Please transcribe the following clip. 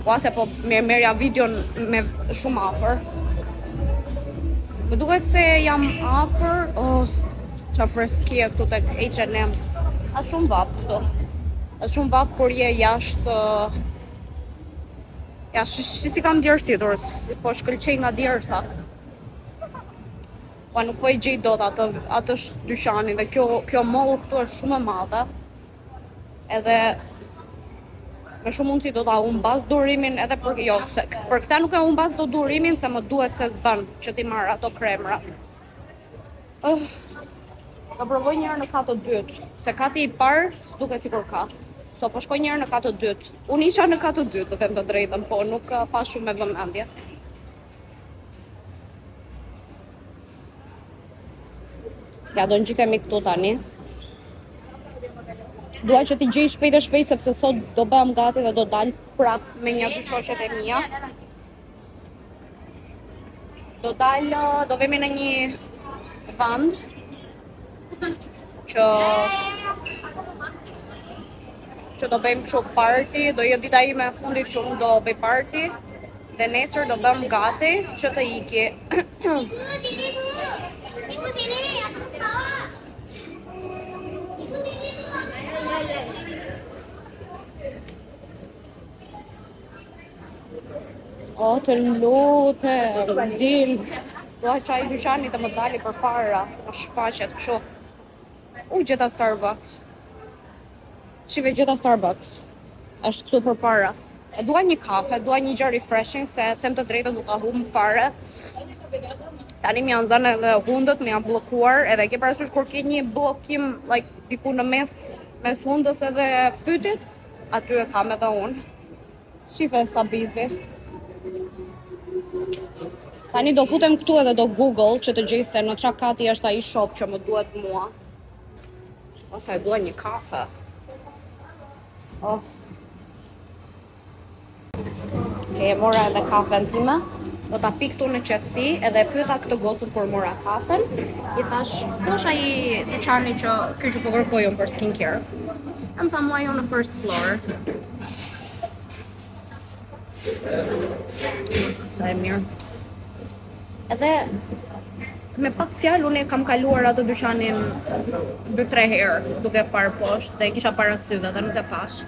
Ose po merja videon me shumë afër. Më duket se jam afër, qa freskie këtu tek H&M. A shumë vap këtu. A shumë vap kur je jashtë si kam djersitur, po shkëlqej nga djersa. Pa nuk po i gjej dot atë dyqani dhe kjo mall këtu është shumë e madhe. Edhe me shumë mundësi do ta humbas durimin edhe për këta nuk e humbas do durimin se më duhet se s'bën që ti marr ato kremra. Do provoj një herë në katë të dytë, se kati i parë s'duket sikur ka. So po shkoj një herë në katë të dytë. Unë isha në katë të dytë, të them të drejtën, po nuk pas shumë me vëmendje. Ja, do ngjitemi këtu tani. Dua që t'i gjej shpejt e shpejt sepse sot do bëhem gati dhe do dal prap me një dy shoqet e mia. Do vemi në një vend që do bëjmë kështu party, do jetë dita ime e fundit që unë do bëj party dhe nesër do bëhem gati që të iki. O, të lutem, dim. Doa qaj dyqani të më dali për para, më shfaqet kështu. Gjeta Starbucks. Shive gjeta Starbucks. Është këtu për para. E dua një kafe, dua një gjë refreshing, se them të drejtën du ta humb fare. Tani më janë zënë edhe hundët, më janë bllokuar, edhe ke parasysh kur ke një bllokim like diku në mes hundës edhe fytit, aty e kam edhe unë. Shife sa busy. Tani do futem këtu edhe do Google që të gjej se në qa kati është ai shop që më duhet mua. Ose e dua një kafe. E mora edhe kafen time. Do ta pi këtu në qetësi edhe e pyeta këtë gocën kur mora kafen. I thash, ku është ai dyqani që po kërkoj unë për skincare? Më tha mua jo në first floor. Sa e mirë. Edhe me pak fjalë unë kam kaluar atë dyqanin 2-3 herë duke parë poshtë dhe kisha parasysh dhe nuk e pash.